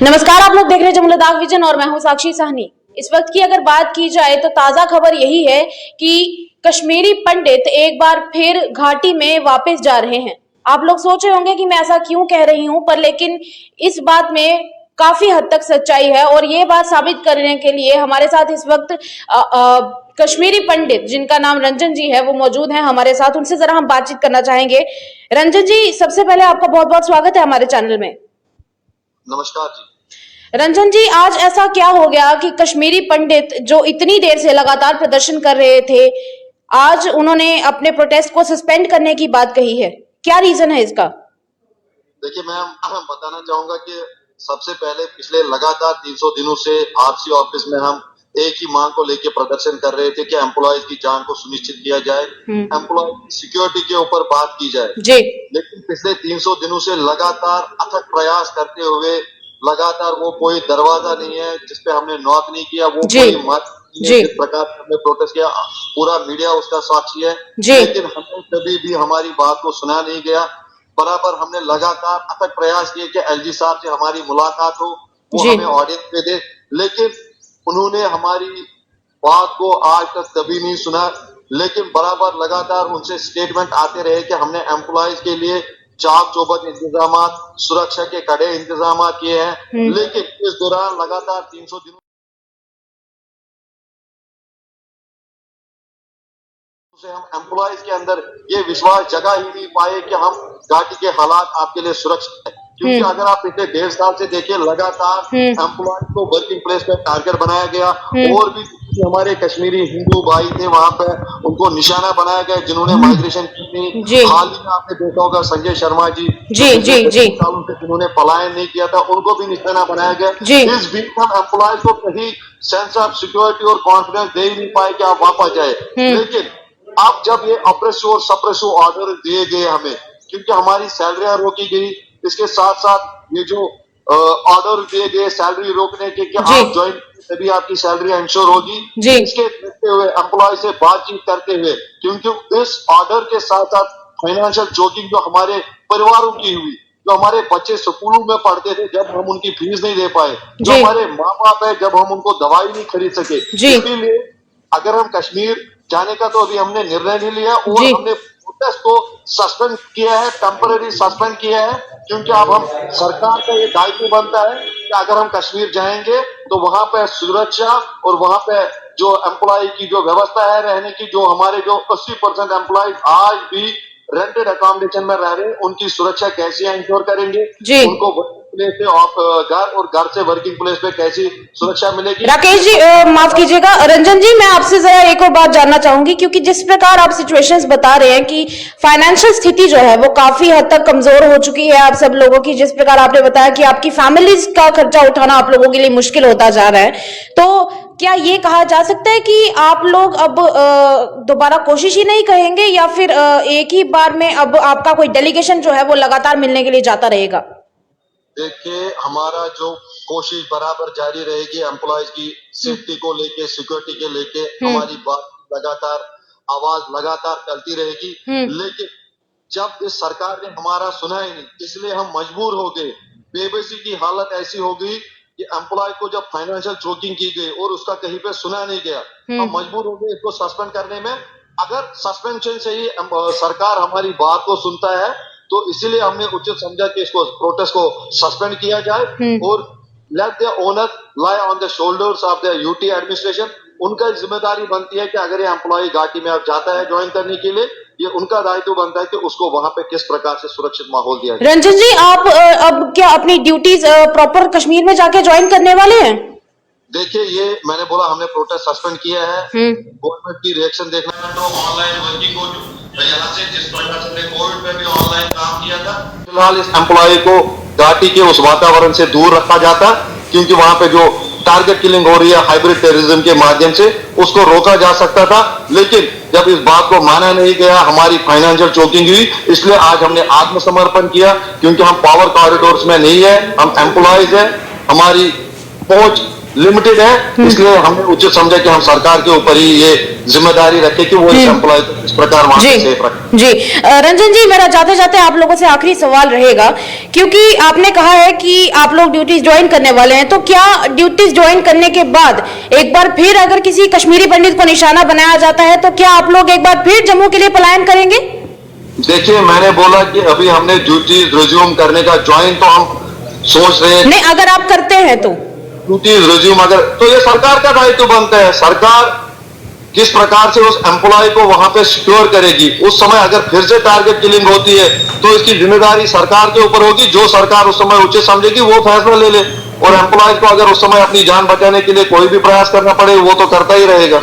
नमस्कार, आप लोग देख रहे हैं जमुना दाग विजन और मैं हूं साक्षी साहनी। इस वक्त की अगर बात की जाए तो ताजा खबर यही है कि कश्मीरी पंडित एक बार फिर घाटी में वापस जा रहे हैं। आप लोग सोच रहे होंगे कि मैं ऐसा क्यों कह रही हूं, पर लेकिन इस बात में काफी हद तक सच्चाई है और ये बात साबित करने के लिए हमारे साथ इस वक्त कश्मीरी पंडित जिनका नाम रंजन जी है वो मौजूद हैं हमारे साथ। उनसे जरा हम बातचीत करना चाहेंगे। रंजन जी, सबसे पहले आपका बहुत बहुत स्वागत है हमारे चैनल में। नमस्कार जी। रंजन जी, आज ऐसा क्या हो गया कि कश्मीरी पंडित जो इतनी देर से लगातार प्रदर्शन कर रहे थे, आज उन्होंने अपने प्रोटेस्ट को सस्पेंड करने की बात कही है? क्या रीजन है इसका? देखिए, मैं बताना चाहूंगा कि सबसे पहले पिछले लगातार 300 दिनों से आरसी ऑफिस में हम एक ही मांग को लेकर प्रदर्शन कर रहे थे कि एम्प्लॉयज की जान को सुनिश्चित किया जाए, एम्प्लॉय सिक्योरिटी के ऊपर बात की जाए जी। लेकिन पिछले 300 दिनों से लगातार अथक प्रयास करते हुए लगातार वो कोई दरवाजा नहीं है जिसपे हमने नॉक नहीं किया, वो कोई मत जिस प्रकार से हमने प्रोटेस्ट किया, पूरा मीडिया उसका साक्षी है। लेकिन हमें कभी भी हमारी बात को सुना नहीं गया। बराबर हमने लगातार अथक प्रयास किए कि एलजी साहब से हमारी मुलाकात हो, वो हमें ऑडियंस पे दे, लेकिन उन्होंने हमारी बात को आज तक कभी नहीं सुना। लेकिन बराबर लगातार उनसे स्टेटमेंट आते रहे कि हमने एम्प्लॉयज के लिए चाक चौबंद इंतजाम, सुरक्षा के कड़े इंतजाम किए हैं। लेकिन इस दौरान लगातार 300 दिनों से हम एम्प्लॉयज के अंदर ये विश्वास जगा ही नहीं पाए कि हम घाटी के हालात आपके लिए सुरक्षित है। क्योंकि अगर आप पिछले 1.5 साल से देखिए, लगातार एम्प्लॉयज को वर्किंग प्लेस पे टारगेट बनाया गया और भी हमारे कश्मीरी हिंदू भाई थे वहां पे उनको निशाना बनाया गया जिन्होंने माइग्रेशन की थी। हाल ही में आपने देखा होगा संजय शर्मा जी सालों से जिन्होंने पलायन नहीं किया था, उनको भी निशाना बनाया गया। इस बीच हम एम्प्लॉयज को कहीं सेंस ऑफ सिक्योरिटी और कॉन्फिडेंस दे ही नहीं पाए कि आप वापस जाए। लेकिन अब जब ये ऑपरेसिव और सप्रेसिव ऑर्डर दिए गए हमें, क्योंकि हमारी सैलरियां रोकी गई, इसके साथ साथ ये जो ऑर्डर दिए गए सैलरी रोकने के कि आप ज्वाइन तभी आपकी सैलरी इंश्योर होगी, इसके देखते हुए एम्प्लॉय से बातचीत करते हुए, क्योंकि इस ऑर्डर के साथ साथ फाइनेंशियल चोकिंग जो हमारे परिवारों की हुई, जो हमारे बच्चे स्कूलों में पढ़ते थे जब हम उनकी फीस नहीं दे पाए, जो हमारे माँ बाप है जब हम उनको दवाई नहीं खरीद सके, इसीलिए अगर हम कश्मीर जाने का तो अभी हमने निर्णय नहीं लिया और हमने प्रोटेस्ट को सस्पेंड किया है, टेम्पररी सस्पेंड किया है। क्योंकि अब हम सरकार का ये दायित्व बनता है कि अगर हम कश्मीर जाएंगे तो वहां पे सुरक्षा और वहां पे जो एम्प्लॉय की जो व्यवस्था है रहने की, जो हमारे जो 80% एम्प्लॉय आज भी रेंटेड अकोमोडेशन में रह रहे हैं, उनकी सुरक्षा कैसे इंश्योर करेंगे, उनको वर्किंग प्लेस से घर और घर से वर्किंग प्लेस पे कैसी सुरक्षा मिलेगी। राकेश जी, माफ कीजिएगा, रंजन जी मैं आपसे जरा एक और बात जानना चाहूंगी, क्योंकि जिस प्रकार आप सिचुएशंस बता रहे हैं कि फाइनेंशियल स्थिति जो है वो काफी हद तक कमजोर हो चुकी है आप सब लोगों की, जिस प्रकार आपने बताया कि आपकी फैमिलीज का खर्चा उठाना आप लोगों के लिए मुश्किल होता जा रहा है, तो क्या ये कहा जा सकता है कि आप लोग अब दोबारा कोशिश ही नहीं करेंगे या फिर एक ही बार में अब आपका कोई डेलीगेशन जो है वो लगातार मिलने के लिए जाता रहेगा? देखिए, हमारा जो कोशिश बराबर जारी रहेगी एम्प्लॉयज की सेफ्टी को लेके, सिक्योरिटी के लेके, हमारी बात लगातार, आवाज लगातार चलती रहेगी। लेकिन जब इस सरकार ने हमारा सुना ही नहीं, इसलिए हम मजबूर हो गए। बेबसी की हालत ऐसी हो गई कि एम्प्लॉय को जब फाइनेंशियल चोकिंग की गई और उसका कहीं पे सुना नहीं गया, हम मजबूर हो गए इसको सस्पेंड करने में। अगर सस्पेंशन से ही सरकार हमारी बात को सुनता है तो इसीलिए हमने उचित समझा कि इसको प्रोटेस्ट को सस्पेंड किया जाए और let the owner lie on the shoulders of the UT administration. उनका जिम्मेदारी बनती है कि अगर ये एम्प्लॉय घाटी में अब जाता है ज्वाइन करने के लिए, ये उनका दायित्व बनता है कि उसको वहां पे किस प्रकार से सुरक्षित माहौल दिया जाए। रंजन जी, आप अब क्या अपनी ड्यूटीज प्रॉपर कश्मीर में जाके ज्वाइन करने वाले हैं? देखिए, ये मैंने बोला हमने प्रोटेस्ट सस्पेंड किया है, गवर्नमेंट की रिएक्शन देखना है। तो ऑनलाइन वर्किंग को यहाँ से जिस प्रकार से कोविड में भी ऑनलाइन काम किया था, फिलहाल इस एम्प्लॉय को घाटी के उस वातावरण से दूर रखा जाता, क्योंकि वहां पे जो टारगेट किलिंग हो रही है हाइब्रिड टेररिज्म के माध्यम से, उसको रोका जा सकता था। लेकिन जब इस बात को माना नहीं गया, हमारी फाइनेंशियल चोकिंग हुई, इसलिए आज हमने आत्मसमर्पण किया। क्योंकि हम पावर कॉरिडोर्स में नहीं है, हम एम्प्लॉयज है, हमारी पहुंच लिमिटेड है, इसलिए हमने उचित समझा कि हम सरकार के ऊपर ही ये जिम्मेदारी रखे कि वो इस एम्प्लॉय को इस प्रकार वहां पे सेफ रखे। जी रंजन जी, मेरा जाते जाते आप लोगों से आखिरी सवाल रहेगा, क्योंकि आपने कहा है कि आप लोग ड्यूटीज ज्वाइन करने वाले हैं, तो क्या ड्यूटीज ज्वाइन करने के बाद एक बार फिर अगर किसी कश्मीरी पंडित को निशाना बनाया जाता है तो क्या आप लोग एक बार फिर जम्मू के लिए पलायन करेंगे? देखिए, मैंने बोला कि अभी हमने ड्यूटीज रिज्यूम करने का ज्वाइन तो हम सोच रहे हैं। नहीं, अगर आप करते हैं तो ड्यूटीज रिज्यूम अगर, तो ये सरकार का दायित्व बनता है। सरकार किस प्रकार से उस एम्प्लॉय को वहां पे सिक्योर करेगी, उस समय अगर फिर से टारगेट किलिंग होती है तो इसकी जिम्मेदारी सरकार के ऊपर होगी। जो सरकार उस समय उचित समझेगी वो फैसला ले ले, और एम्प्लॉय को अगर उस समय अपनी जान बचाने के लिए कोई भी प्रयास करना पड़े वो तो करता ही रहेगा।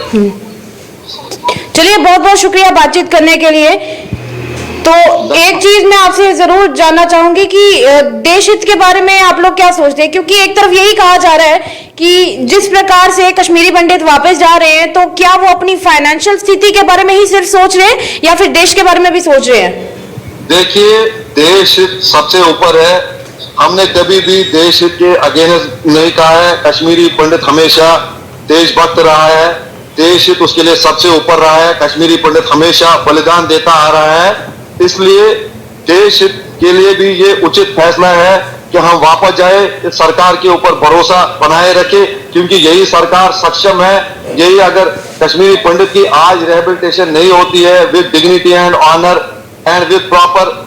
चलिए, बहुत बहुत शुक्रिया बातचीत करने के लिए। तो एक चीज मैं आपसे जरूर जानना चाहूंगी कि देश हित के बारे में आप लोग क्या सोचते हैं, क्योंकि एक तरफ यही कहा जा रहा है कि जिस प्रकार से कश्मीरी पंडित वापस जा रहे हैं तो क्या वो अपनी फाइनेंशियल स्थिति के बारे में ही सिर्फ सोच रहे हैं या फिर देश के बारे में भी सोच रहे हैं? देखिए, देश हित सबसे ऊपर है। हमने कभी भी देश हित के अगेंस्ट नहीं कहा है। कश्मीरी पंडित हमेशा देशभक्त रहा है, देश हित उसके लिए सबसे ऊपर रहा है। कश्मीरी पंडित हमेशा बलिदान देता आ रहा है, इसलिए देश हित के लिए भी ये उचित फैसला है कि हम वापस जाए, इस सरकार के ऊपर भरोसा बनाए रखे, क्योंकि यही सरकार सक्षम है। यही अगर कश्मीरी पंडित की आज रिहेबिलिटेशन नहीं होती है with dignity and honour and with proper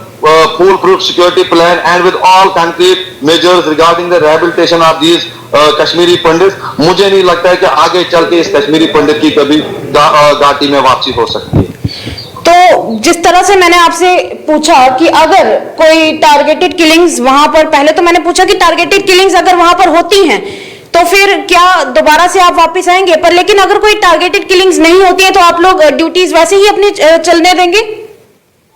full proof security plan and with all concrete measures regarding the rehabilitation of these Kashmiri Pandit, मुझे नहीं लगता है कि आगे चल के इस कश्मीरी पंडित की कभी घाटी में वापसी हो सकती है। तो जिस तरह से मैंने आपसे पूछा कि अगर कोई टारगेटेड किलिंग्स वहां पर, पहले तो मैंने पूछा कि टारगेटेड किलिंग्स अगर वहां पर होती हैं तो फिर क्या दोबारा से आप वापस आएंगे, पर लेकिन अगर कोई टारगेटेड किलिंग्स नहीं होती है तो आप लोग ड्यूटीज वैसे ही अपनी चलने देंगे?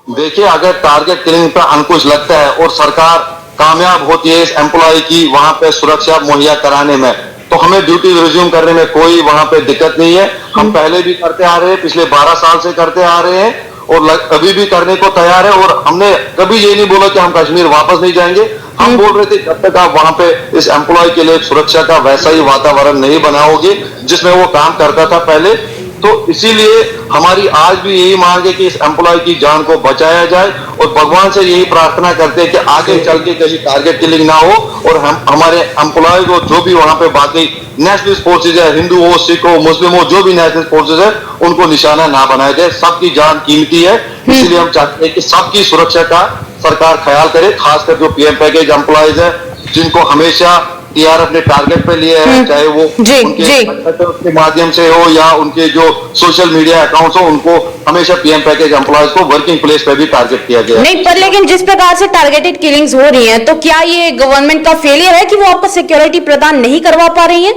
देखिए, अगर टारगेट किलिंग पर अंकुश लगता है और सरकार कामयाब होती है इस एम्प्लॉय की वहां पे सुरक्षा मुहैया कराने में, तो हमें ड्यूटी रिज्यूम करने में कोई वहां पे दिक्कत नहीं है। हम पहले भी करते आ रहे हैं, पिछले 12 साल से करते आ रहे हैं और अभी भी करने को तैयार है। और हमने कभी ये नहीं बोला कि हम कश्मीर वापस नहीं जाएंगे। हम बोल रहे थे जब तक आप वहां पे इस एम्प्लॉय के लिए सुरक्षा का वैसा ही वातावरण नहीं बनाओगे जिसमें वो काम करता था पहले, तो इसीलिए हमारी आज भी यही मांग है कि इस एम्प्लॉय की जान को बचाया जाए, और भगवान से यही प्रार्थना करते हैं कि आगे चल के कहीं टारगेट किलिंग ना हो और हम हमारे एम्प्लॉय को, जो भी वहां पे बाकी नेशनलिस्ट फोर्सेज है, हिंदू हो, सिख हो, मुस्लिम हो, जो भी नेशनलिस्ट फोर्सेज है, उनको निशाना ना बनाया जाए। सबकी जान कीमती है, इसलिए हम चाहते हैं कि सबकी सुरक्षा का सरकार ख्याल करे, खासकर जो पीएम पैकेज एम्प्लॉयज है जिनको हमेशा टीआरएफ ने टारगेट पे लिए हैं, चाहे वो उनके माध्यम से हो या उनके जो सोशल मीडिया अकाउंट्स हो, उनको हमेशा पीएम पैकेज एम्प्लॉयज को वर्किंग प्लेस पे भी टारगेट किया गया। नहीं, पर लेकिन जिस प्रकार से टारगेटेड किलिंग्स हो रही हैं, तो क्या ये गवर्नमेंट का फेलियर है कि वो आपको सिक्योरिटी प्रदान नहीं करवा पा रही है?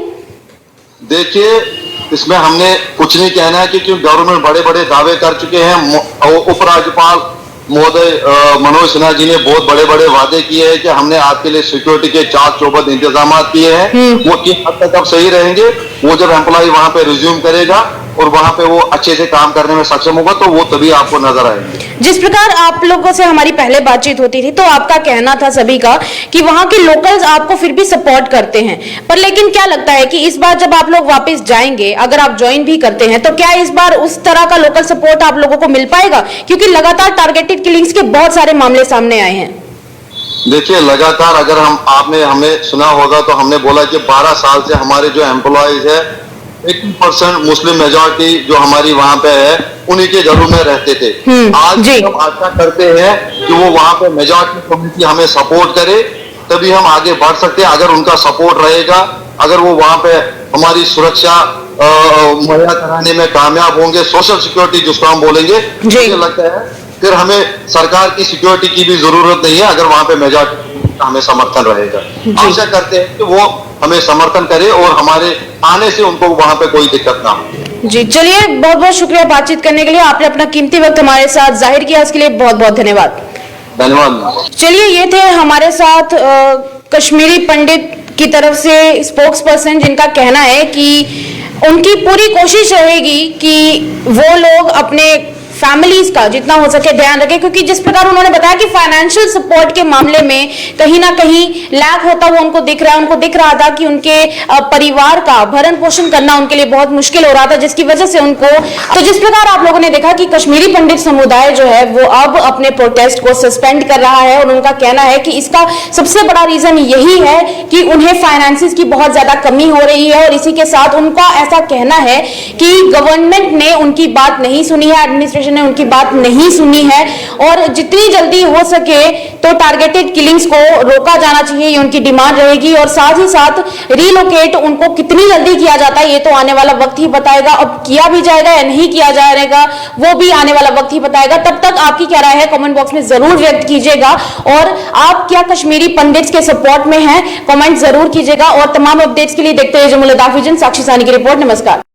देखिए, इसमें हमने कुछ नहीं कहना है, क्योंकि गवर्नमेंट बड़े बड़े दावे कर चुके हैं। उपराज्यपाल महोदय मनोज सिन्हा जी ने बहुत बड़े बड़े वादे किए हैं कि हमने आपके लिए सिक्योरिटी के चाक चौबंद इंतजाम किए हैं। वो किस हद तक अब सही रहेंगे, वो जब एम्प्लॉय वहां पे रिज्यूम करेगा और वहां पे वो अच्छे से काम करने में सक्षम होगा तो वो तभी आपको नजर आएंगे। जिस प्रकार आप लोगों से हमारी पहले बातचीत होती थी तो आपका कहना था सभी का कि वहां के लोकल्स आपको फिर भी सपोर्ट करते हैं, पर लेकिन क्या लगता है कि इस बार जब आप लोग वापस जाएंगे, अगर आप ज्वाइन भी करते हैं, तो क्या इस बार उस तरह का लोकल सपोर्ट आप लोगों को मिल पाएगा? क्योंकि लगातार टारगेटेड किलिंग्स के बहुत सारे मामले सामने आए हैं। देखिए, लगातार अगर आपने हमें सुना होगा तो हमने बोला कि 12 साल से हमारे जो एम्प्लॉयज है 80% मुस्लिम मेजॉरिटी जो हमारी वहां पे है उन्हीं के घरों में रहते थे। आज हम आशा करते हैं कि वो वहां पे मेजॉरिटी कम्युनिटी हमें सपोर्ट करे, तभी हम आगे बढ़ सकते हैं। अगर उनका सपोर्ट रहेगा, अगर वो वहां पे हमारी सुरक्षा मुहैया कराने में कामयाब होंगे, सोशल सिक्योरिटी जिसको हम बोलेंगे, मुझे लगता है फिर हमें सरकार की सिक्योरिटी की भी जरूरत नहीं है अगर वहां पे मेजॉरिटी हमें समर्थन रहेगा। आशा करते हैं कि वो हमें समर्थन करे और हमारे आने से उनको वहां पे कोई दिक्कत ना हो। जी, चलिए, बहुत बहुत शुक्रिया बातचीत करने के लिए। आपने अपना कीमती वक्त हमारे साथ जाहिर किया, इसके लिए बहुत बहुत धन्यवाद। धन्यवाद। चलिए, ये थे हमारे साथ कश्मीरी पंडित की तरफ से स्पोक्स पर्सन, जिनका कहना है कि उनकी पूरी कोशिश रहेगी कि वो लोग अपने फैमिलीज का जितना हो सके ध्यान रखें, क्योंकि जिस प्रकार उन्होंने बताया कि फाइनेंशियल सपोर्ट के मामले में कहीं ना कहीं लैग होता हुआ उनको दिख रहा है। उनको दिख रहा था कि उनके परिवार का भरण पोषण करना उनके लिए बहुत मुश्किल हो रहा था, जिसकी वजह से उनको, तो जिस प्रकार आप लोगों ने देखा कि कश्मीरी पंडित समुदाय जो है वो अब अपने प्रोटेस्ट को सस्पेंड कर रहा है, और उनका कहना है कि इसका सबसे बड़ा रीजन यही है कि उन्हें फाइनेंसिस की बहुत ज्यादा कमी हो रही है। और इसी के साथ उनका ऐसा कहना है कि गवर्नमेंट ने उनकी बात नहीं सुनी है, एडमिनिस्ट्रेशन ने उनकी बात नहीं सुनी है, और जितनी जल्दी हो सके तो टारगेटेड किलिंग्स को रोका जाना चाहिए, ये उनकी डिमांड रहेगी। और साथ ही साथ रिलोकेट उनको कितनी जल्दी किया जाता है ये तो आने वाला वक्त ही बताएगा। अब किया भी जाएगा या नहीं किया जाएगा वो भी आने वाला वक्त ही बताएगा। तब तक आपकी क्या राय है कमेंट बॉक्स में जरूर व्यक्त कीजिएगा, और आप क्या कश्मीरी पंडित्स के सपोर्ट में हैं कमेंट जरूर कीजिएगा। और तमाम अपडेट्स के लिए देखते रहिए जमुल दाख विजन। साक्षी साहनी की रिपोर्ट। नमस्कार।